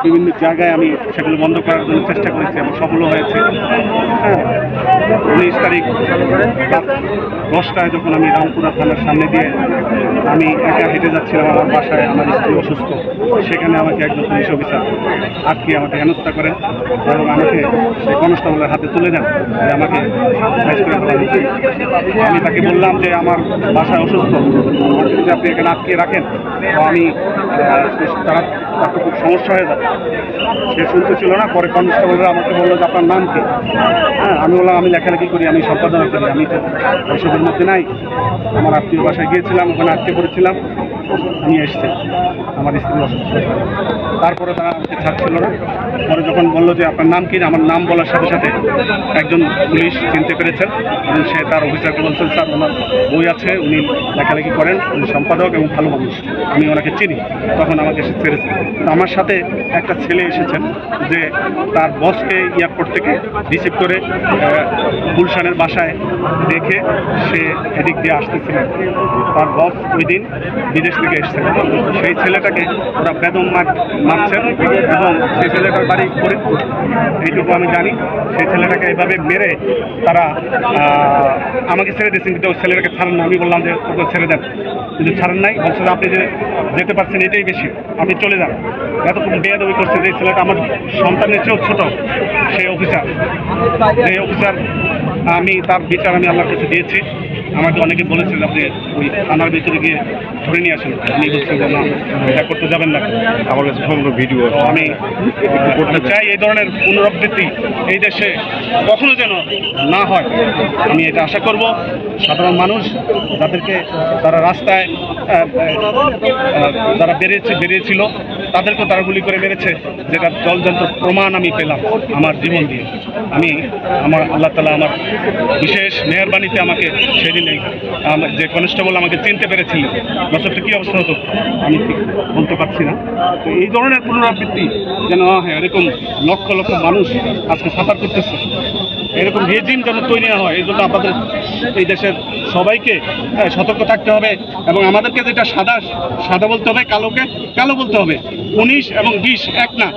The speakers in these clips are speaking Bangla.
বিভিন্ন জায়গায় আমি সেগুলো বন্ধ করার জন্য চেষ্টা করেছি এবং সফল হয়েছে। হ্যাঁ, 19 তারিখ রাত 10টায় যখন আমি রামপুরা থানার সামনে দিয়ে আমি একা হেঁটে যাচ্ছিলাম আমার বাসায়, আমার স্ত্রী অসুস্থ, সেখানে আমাকে একজন পুলিশ অফিসার আটকে আমাকে হেনস্থা করেন এবং আমাকে সেই কনস্টেবলের হাতে তুলে দেন যে আমাকে সাইজ করে ফেলা হয়েছে। আমি তাকে বললাম যে আমার বাসায় অসুস্থ, আমাকে যদি আপনি এখানে আটকে রাখেন তো আমি তার তো খুব সমস্যা হয়ে যাবে। সে শুনতে ছিল না। পরে কনস্টেবলরা আমাকে বললো যে আপনার নাম কি? হ্যাঁ, আমি বললাম আমি লেখালেখি করি, আমি সম্পাদনা করি, আমি তো এসবের মধ্যে নাই। আমার আত্মীয় বাসায় গিয়েছিলাম, ওখানে আটকে পড়েছিলাম, নিয়ে এসছে আমার স্ত্রী অসুস্থ। তারপরে তারা আমাকে ছাড়ছিল না। পরে যখন বললো যে আপনার নাম কি, আমার নাম বলার সাথে সাথে একজন পুলিশ চিনতে পেরেছেন এবং সে তার অফিসারকে বলছেন স্যার ওনার বই আছে, উনি লেখালেখি করেন, উনি সম্পাদক এবং ভালো মানুষ, আমি ওনাকে চিনি। তখন আমাকে এসে ছেড়েছে। আমার সাথে একটা ছেলে এসেছেন যে তার বসকে এয়ারপোর্ট থেকে রিসিভ করে গুলশানের বাসায় রেখে সে এদিক দিয়ে আসতেছিলেন। তার বস ওই দিন বিদেশ থেকে এসেছেন। সেই ছেলেটাকে ওরা বেদম মারছেন এবং সেই ছেলেটার বাড়ি ফরিদপুর, এইটুকু আমি জানি। সেই ছেলেটাকে এভাবে মেরে তারা আমাকে ছেড়ে দিয়েছেন, কিন্তু ওই ছেলেটাকে ছাড়েন না। আমি বললাম যে ওকে ছেড়ে দেন, কিন্তু ছাড়েন নাই। বলছে যে আপনি যে যেতে পারছেন এটাই বেশি, আপনি চলে যান। এতক্ষণ বেয়াদবি করছে যে ছেলেটা আমার সন্তানের চেয়েও ছোট, সেই অফিসার, যে অফিসার আমি তার বিচার আমি আল্লাহর কাছে দিয়েছি। আমাকে অনেকে বলেছিল আপনি ওই থানার ভিতরে গিয়ে ধরে নিয়ে আসেন, আমি বলছি যে না, এটা করতে যাবেন না। আমার কাছে সম্পূর্ণ ভিডিও আমি করতে চাই এই ধরনের পুনরাবৃত্তি এই দেশে কখনো যেন না হয়। আমি এটা আশা করব সাধারণ মানুষ যাদেরকে তারা রাস্তায় যারা বেরিয়েছিল তাদেরকেও তারা গুলি করে মেরেছে, যেটা জলজন্ত প্রমাণ আমি পেলাম আমার জীবন দিয়ে। আমি আমার আল্লাহ তাআলা আমার বিশেষ মেহেরবানিতে আমাকে সেদিনে যে কনস্টেবল আমাকে চিনতে পেরেছিল, নচেত কী অবস্থা হতো আমি ঠিক বলতে পারছি না। তো এই ধরনের পুনরাবৃত্তি যেন হয়, এরকম লক্ষ লক্ষ মানুষ আজকে সাফার করতেছে, এরকম রেজিম যেন তৈরি না হয়। এই জন্য আমাদের এই দেশের সবাইকে সতর্ক থাকতে হবে এবং আমাদেরকে যেটা সাদা বলতে হবে, কালোকে কালো বলতে হবে। 19 এবং 20 এক না।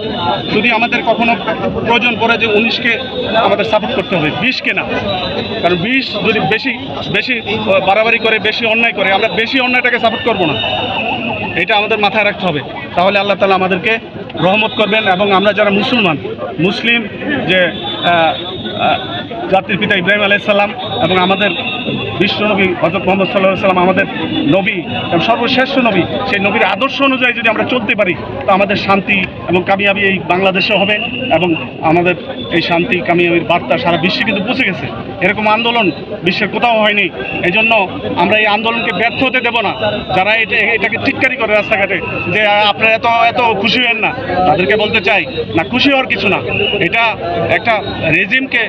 যদি আমাদের কখনো প্রয়োজন পড়ে যে 19কে আমাদের সাপোর্ট করতে হবে, 20কে না। কারণ 20 যদি বেশি বাড়াবাড়ি করে, বেশি অন্যায় করে, আমরা বেশি অন্যায়টাকে সাপোর্ট করব না। এটা আমাদের মাথায় রাখতে হবে। তাহলে আল্লাহ তাআলা আমাদেরকে রহমত করবেন এবং আমরা যারা মুসলিম যে জাতির পিতা ইব্রাহিম আলাইহিস সালাম এবং আমাদের বিশ্বনবী হযরত মুহাম্মদ সাল্লাল্লাহু আলাইহি ওয়াসাল্লাম আমাদের নবী এবং সর্বশ্রেষ্ঠ নবী, সেই নবীর আদর্শ অনুযায়ী যদি আমরা চলতে পারি তো আমাদের শান্তি এবং কামিয়াবি এই বাংলাদেশে হবে এবং আমাদের এই শান্তি কামিয়াবির বার্তা সারা বিশ্বে কিন্তু পৌঁছে গেছে। এরকম আন্দোলন বিশ্বের কোথাও হয়নি। এই জন্য আমরা এই আন্দোলনকে ব্যর্থ হতে দেব না। যারা এটাকে টিটকারি করে রাস্তাঘাটে যে আপনারা এত খুশি হন না, তাদেরকে বলতে চাই না, খুশি হওয়ার কিছু না। এটা একটা রেজিমকে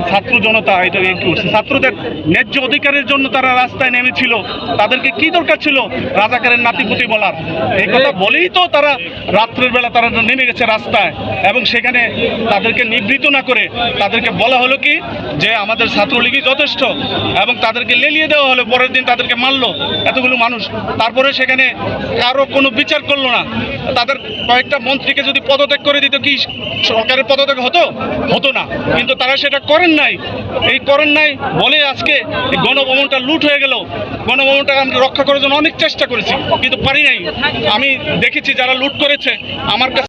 ছাত্র জনতা এটা করছে, ছাত্রদের ন্যায্য অধিকারের জন্য তারা রাস্তায় নেমেছিল। তাদেরকে কি দরকার ছিল রাজাকারের নাতিপুতি বলার? এই কথা বলেই তো তারা রাত্রের বেলা তারা নেমে গেছে রাস্তায় এবং সেখানে তাদেরকে নিবৃত না করে তাদেরকে বলা হলো কি যে আমাদের ছাত্রলীগই যথেষ্ট এবং তাদেরকে লেলিয়ে দেওয়া হলো। পরের দিন তাদেরকে মারলো এতগুলো মানুষ। তারপরে সেখানে কারো কোনো বিচার করলো না। তাদের কয়েকটা মন্ত্রীকে যদি পদত্যাগ করে দিত কি সরকারের পদত্যাগ হতো না, কিন্তু তারা সেটা করেন নাই। এই করেন নাই বলে আজকে এই গণভবনটা লুট হয়ে গেল। গণভবনটা আমরা রক্ষা করার জন্য অনেক চেষ্টা করেছি কিন্তু পারি নাই। আমি দেখেছি যারা লুট করেছে আমার কাছে